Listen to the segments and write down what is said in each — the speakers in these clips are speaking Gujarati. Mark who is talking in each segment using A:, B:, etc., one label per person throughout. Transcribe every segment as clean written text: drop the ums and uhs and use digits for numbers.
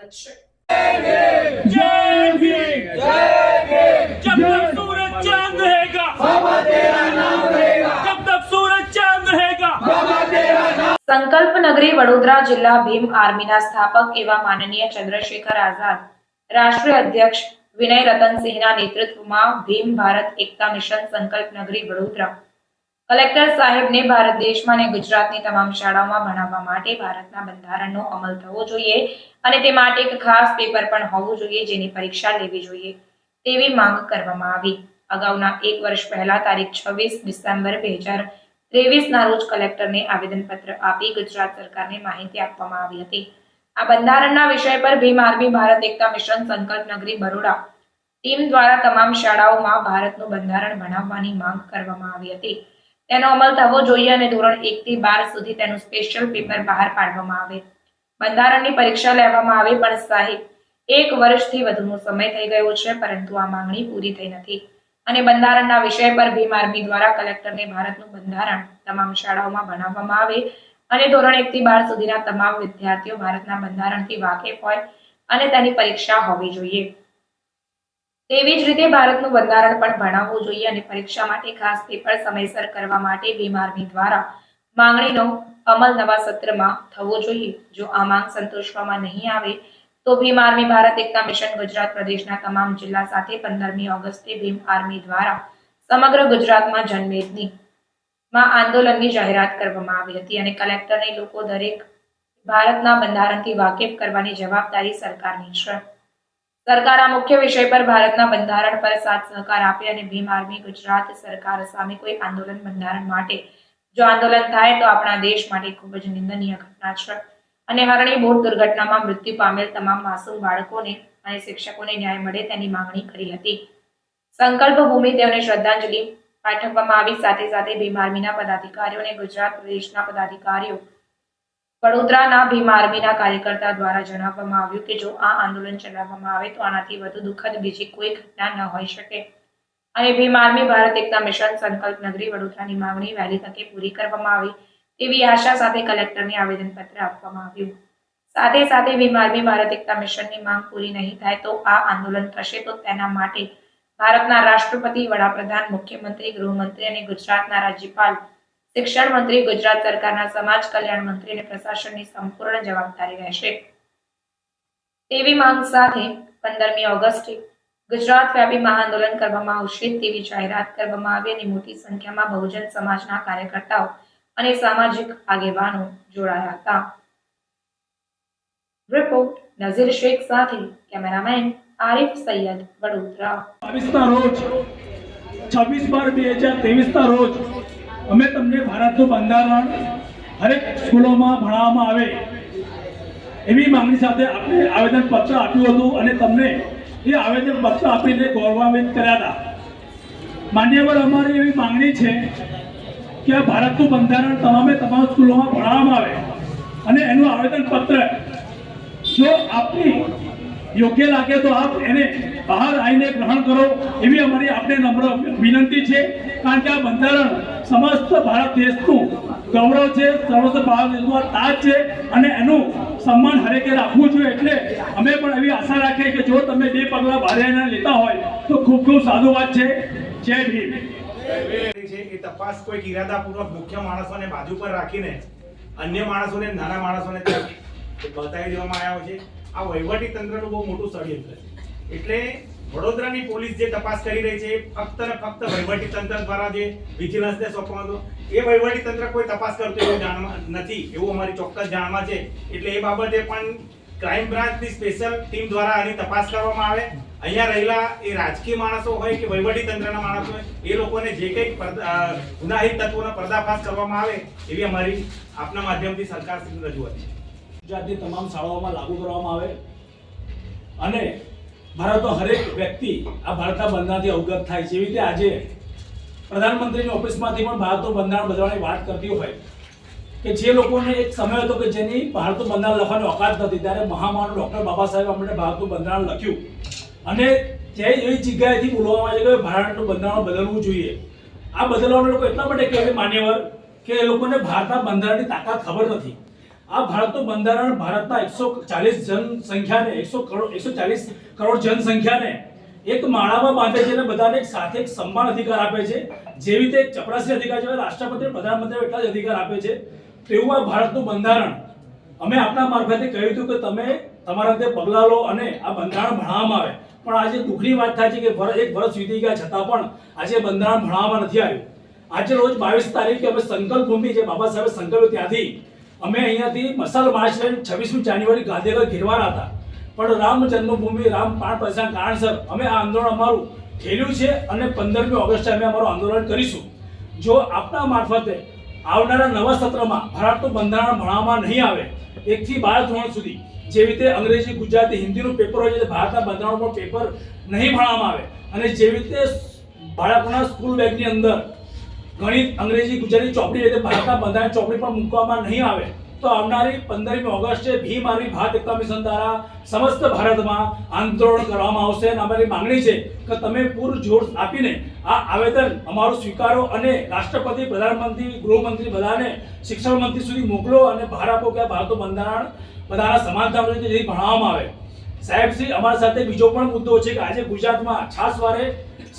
A: जय भीम, जय भीम। जब तक सूरज चांद रहेगा बाबा तेरा नाम रहेगा, जब तक सूरज चांद रहेगा बाबा तेरा नाम।
B: संकल्प नगरी वडोदरा जिल्ला भीम आर्मीના સ્થાપક એવા માનનીય ચંદ્રશેખર આઝાદ રાષ્ટ્રીય અધ્યક્ષ વિનય રતનસિંહના નેતૃત્વમાં ભીમ ભારત એકતા મિશન સંકલ્પ નગરી વડોદરા કલેક્ટર સાહેબને ભારત દેશમાં અને ગુજરાતની તમામ શાળાઓમાં ભણાવવા માટે ભારતના બંધારણનો અમલ થવો જોઈએ અને તે માટે એક ખાસ પેપર પણ હોવું જોઈએ જેની પરીક્ષા લેવી જોઈએ તેવી માંગ કરવામાં આવી। અગાઉના એક વર્ષ પહેલા તારીખ 26 ડિસેમ્બર 2023 ના રોજ કલેક્ટરને આવેદનપત્ર આપી ગુજરાત સરકારને માહિતી આપવામાં આવી હતી। આ બંધારણના વિષય પર ભીમ આર્મી ભારત એકતા મિશન સંકલ્પ નગરી બરોડા ટીમ દ્વારા તમામ શાળાઓમાં ભારતનું બંધારણ ભણાવવાની માંગ કરવામાં આવી હતી। તેનો અમલ થવો જોઈએ અને ધોરણ 1 થી 12 સુધી તેનું સ્પેશિયલ પેપર બહાર પાડવામાં આવે, બંધારણની પરીક્ષા લેવામાં આવે। પણ સાહેબ, એક વર્ષથી વધુનો સમય થઈ ગયો છે પરંતુ આ માંગણી પૂરી થઈ નથી અને બંધારણના વિષય પર ભીમ આર્મી દ્વારા કલેક્ટરને ભારતનું બંધારણ તમામ શાળાઓમાં ભણાવવામાં આવે અને ધોરણ 1 થી 12 સુધીના તમામ વિદ્યાર્થીઓ ભારતના બંધારણથી વાકેફ હોય અને તેની પરીક્ષા હોવી જોઈએ। તેવી જ રીતે ભારતનું બંધારણ પણ ભણાવવું જોઈએ અને પરીક્ષા માટે ખાસ પેપર સમયસર કરવા માટે ભીમ આર્મી દ્વારા માંગણીનો અમલ નવા સત્રમાં થવો જોઈએ। જો આ માંગ સંતોષવામાં નહીં આવે તો ભીમ આર્મી ભારત એકતા મિશન ગુજરાત પ્રદેશના તમામ જિલ્લા સાથે 15મી ઓગસ્ટે ભીમ આર્મી દ્વારા સમગ્ર ગુજરાતમાં જનમેદની માં આંદોલનની જાહેરાત કરવામાં આવી હતી અને કલેક્ટરને લોકો દરેક ભારતના બંધારણથી વાકેફ કરવાની જવાબદારી સરકારની છે। સરકાર આ મુખ્ય વિષય પર ભારતના બંધારણ પર સાથ સહકાર આપે અને ભીમ આર્મી ગુજરાત સરકાર સામે કોઈ આંદોલન બંધારણ માટે જો આંદોલન થાય તો આપણા દેશ માટે ખૂબ જ નિંદનીય ઘટના છે અને હરણી બોટ દુર્ઘટનામાં મૃત્યુ પામેલ તમામ માસૂમ બાળકોને અને શિક્ષકોને ન્યાય મળે તેની માંગણી કરી હતી। સંકલ્પ ભૂમિ તેઓને શ્રદ્ધાંજલિ પાઠવવામાં આવી। સાથે સાથે ભીમ આર્મીના પદાધિકારીઓ અને ગુજરાત પ્રદેશના પદાધિકારીઓ વડોદરાના ભીમ આર્મીના કાર્યકર્તા દ્વારા જણાવવામાં આવ્યું કે જો આ આંદોલન ચલાવવામાં આવે તો આનાથી વધુ દુઃખદ બીજી કોઈ ઘટના ન હોઈ શકે અને ભીમ આર્મી ભારત એકતા મિશન સંકલ્પ નગરી વડોદરાની માંગણી વહેલી તકે પૂરી કરવામાં આવે તેવી આશા સાથે કલેક્ટરને આવેદનપત્ર આપવામાં આવ્યું। સાથે સાથે ભીમ આર્મી ભારત એકતા મિશનની માંગ પૂરી નહીં થાય તો આ આંદોલન થશે તો તેના માટે ભારતના રાષ્ટ્રપતિ, વડાપ્રધાન, મુખ્યમંત્રી, ગૃહમંત્રી અને ગુજરાતના રાજ્યપાલ, શિક્ષણ મંત્રી, ગુજરાત સરકારના સમાજ કલ્યાણ મંત્રી અને પ્રશાસનની સંપૂર્ણ જવાબદારી રહેશે તેવી માંગ સાથે 15મી ઓગસ્ટે ગુજરાત વ્યાપી મહાઆંદોલન કરવામાં આવશે તેવી જાહેરાત કરવામાં આવી અને મોટી સંખ્યામાં બહુજન સમાજના કાર્યકર્તાઓ અને સામાજિક આગેવાનો જોડાયા હતા। રિપોર્ટ નઝીર શેખ સાથે કેમેરામેન આરિફ સૈયદ, વડોદરા।
C: 26/12/2023 રોજ અમે તમને ભારતનું બંધારણ હરેક સ્કૂલોમાં ભણાવવામાં આવે એવી માંગણી સાથે આપણે આવેદનપત્ર આપ્યું હતું અને તમને એ આવેદનપત્ર આપીને ગૌરવાન્વિત કર્યા હતા। માન્યવર, અમારી એવી માંગણી છે કે આ ભારતનું બંધારણ તમામ સ્કૂલોમાં ભણાવવામાં આવે અને એનું આવેદનપત્ર જો આપની યોગ્ય લાગે તો આપ એને બહાર આવીને ગ્રહણ કરો એવી અમારી આપણે નમ્ર વિનંતી છે। કારણ કે આ બંધારણ સમસ્ત ભારત દેશનું ગૌરવ છે, સમસ્ત ભારત દેશનો તાજ છે અને એનું સન્માન હરેકે રાખવું જોઈએ। એટલે અમે પણ એવી આશા રાખીએ કે જો તમે બે પગલાં ભારે લેતા હોય તો ખૂબ ખૂબ સાધુવાદ છે। જય ભીમ।
D: એ તપાસ કોઈ ઇરાદાપૂર્વક મુખ્ય માણસોને બાજુ પર રાખીને અન્ય માણસોને, નાના માણસોને બતાવી દેવામાં આવ્યા છે। આ વહીવટી તંત્રનું બહુ મોટું ષડયંત્ર છે। એટલે વડોદરાની પોલીસ જે તપાસ કરી રહી છે ફક્ત ને ફક્ત વહીવટી તંત્ર દ્વારા જે વિજિલન્સને સોંપવાનું એ વહીવટી તંત્ર કોઈ તપાસ કરતું એવું જાણવા નથી એવું અમારી ચોક્કસ જાણવા છે। એટલે એ બાબતે પણ ક્રાઇમ બ્રાન્ચની સ્પેશિયલ ટીમ દ્વારા આની તપાસ કરવામાં આવે। અહીંયા રહેલા એ રાજકીય માણસો હોય કે વહીવટી તંત્રના માણસો હોય એ લોકોને જે કંઈક ગુનાહિત તત્વોનો પર્દાફાશ કરવામાં આવે એવી અમારી આપના માધ્યમથી સરકાર સુધી રજૂઆત છે।
C: ગુજરાતની તમામ શાળાઓમાં લાગુ કરવામાં આવે અને ભારતનો હરેક વ્યક્તિ આ ભારતના બંધારણથી અવગત થાય। જેવી રીતે આજે પ્રધાનમંત્રીની ઓફિસમાંથી પણ ભારતનું બંધારણ બદલવાની વાત કરતી હોય કે જે લોકોને એક સમય હતો કે જેની ભારતનું બંધારણ લખવાની ઓકાત નથી ત્યારે મહામાનવ ડૉક્ટર બાબા સાહેબ આંબેડકરે ભારતનું બંધારણ લખ્યું અને જે એવી જગ્યાએથી બોલવામાં આવે છે કે ભારતનું બંધારણ બદલવું જોઈએ। આ બદલવાના લોકો એટલા માટે કહેવાય માન્યવર કે એ લોકોને ભારતના બંધારણની તાકાત ખબર નથી। આ ભારતનું બંધારણ ભારતના 140 જનસંખ્યાને 140 કરોડ જનસંખ્યાને એક માળામાં બાંધે છે અને બધાને એક સાથે એક સમાન અધિકાર આપે છે. જેવી રીતે ચપરાસી અધિકાર છે રાષ્ટ્રપતિ પ્રધાનમંત્રી એટલા જ અધિકાર આપે છે, તેવું આ ભારતનું બંધારણ અમે આપણા મારફતે કહ્યું હતું કે તમે તમારા તે પગલાં લો અને આ બંધારણ ભણાવવામાં આવે. પણ આજે દુઃખની વાત થાય છે કે એક વર્ષ વીતી ગયા છતાં પણ આજે બંધારણ ભણાવવામાં નથી આવ્યું. આજે રોજ 22 તારીખે અમે સંકલ્પ ભૂમિ જે બાબા સાહેબે સંકલ્પ ત્યાંથી અમે અહીંયાથી મસાલ માર્ચ લઈને 26મી જાન્યુઆરી ગાંધીનગર ઘેરવાના હતા. પણ રામ જન્મભૂમિ રામ પ્રાણ પ્રતિષ્ઠાના કારણસર અમે આ આંદોલન અમારું ઠેલ્યું છે અને 15મી ઓગસ્ટે અમે અમારું આંદોલન કરીશું. જો આપના મારફતે આવનારા નવા સત્રમાં ભારતનું બંધારણ ભણાવવામાં નહીં આવે 1 થી 12 ધોરણ સુધી, જેવી રીતે અંગ્રેજી ગુજરાતી હિન્દીનું પેપર હોય છે ભારતના બંધારણ પર પેપર નહીં ભણાવવામાં આવે અને જેવી રીતે બાળકોના સ્કૂલ બેગની અંદર ગણિત અંગ્રેજી ગુજરાતી ચોપડી રીતે ભારતના બંધારણ ચોપડી પણ મૂકવામાં નહીં આવે તો આવનારી 15મી ઓગસ્ટે ભીમ આર્મી ભારત એકતા મિશન દ્વારા સમસ્ત ભારતમાં આંદોલન કરવામાં આવશે અને અમારી માંગણી છે કે તમે પૂરજોર આપીને આ આવેદન અમારું સ્વીકારો અને રાષ્ટ્રપતિ પ્રધાનમંત્રી ગૃહમંત્રી બધાને શિક્ષણ મંત્રી સુધી મોકલો અને બહાર આપો કે આ ભારતનું બંધારણ બધાના સમાનતા જેથી ભણાવવામાં આવે. સાહેબશ્રી, અમારી સાથે બીજો પણ મુદ્દો છે કે આજે ગુજરાતમાં છાસવારે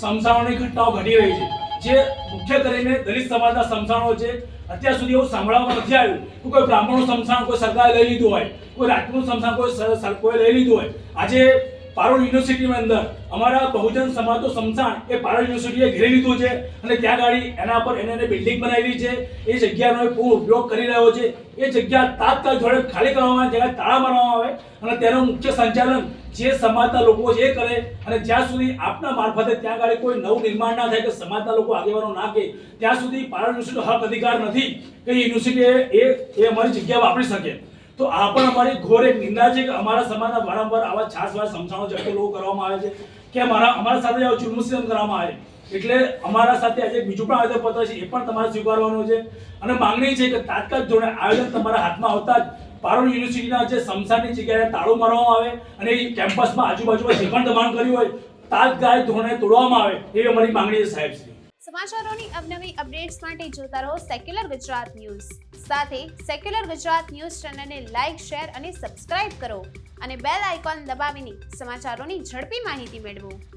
C: સમસાણોની ઘટનાઓ ઘટી રહી છે, જે મુખ્ય કરીને દલિત સમાજના સમસાણો છે. અત્યાર સુધી એવું સાંભળવામાં નથી આવ્યું કે કોઈ બ્રાહ્મણનું સમસાણ કોઈ સરકારે લઈ લીધું હોય, કોઈ રાજપૂતનું સમસાણ કોઈ લઈ લીધું હોય. આજે પારોલ યુનિવર્સિટીની અંદર અમારા બહુજન સમાજનું સમસાણ એ પારોલ યુનિવર્સિટીએ ઘેરી લીધું છે અને ત્યાં ગાડી એના પર એને બિલ્ડિંગ બનાવી છે. એ જગ્યાનો પૂરો ઉપયોગ કરી રહ્યો છે. એ જગ્યા તાત્કાલિક ધોરણે ખાલી કરવામાં આવે, જગ્યાએ તાળા મારવામાં આવે અને તેનું મુખ્ય સંચાલન જે સમાજના લોકો છે એ કરે. અને જ્યાં સુધી આપના મારફતે ત્યાં ગાડી કોઈ નવું નિર્માણ ના થાય કે સમાજના લોકો આગેવાનો ના કે ત્યાં સુધી પારોલ યુનિવર્સિટીનો હક અધિકાર નથી કે યુનિવર્સિટી એ અમારી જગ્યા વાપરી શકે. તો આ પણ અમારી ઘોર એક નિંદા છે કે અમારા સમાજના વારંવાર આવા છાસવાર સમસાણો ઝટકો લોકો કરવામાં આવે છે કે અમારા સાથે આવો ચુરમુસ્તમ કરવામાં આવે. એટલે અમારા સાથે આજે બીજું પણ આવેદનપત્ર છે, એ પણ તમારે સ્વીકારવાનું છે અને માંગણી છે કે તાત્કાલિક ધોરણે આવેદન તમારા હાથમાં આવતા જ પારોલ યુનિવર્સિટીના જે સમસાનની જગ્યાએ તાળું મારવામાં આવે અને એ કેમ્પસમાં આજુબાજુમાં જે પણ દબાણ કર્યું હોય તાત્કાલિક ધોરણે તોડવામાં આવે એવી અમારી માંગણી છે. સાહેબશ્રી,
E: સમાચારોની અવનવી અપડેટ્સ માટે જોતા રહો સેક્યુલર ગુજરાત ન્યૂઝ. સાથે સેક્યુલર ગુજરાત ન્યૂઝ ચેનલને લાઇક, શેર અને સબસ્ક્રાઇબ કરો અને બેલ આઇકોન દબાવીને સમાચારોની ઝડપી માહિતી મેળવો.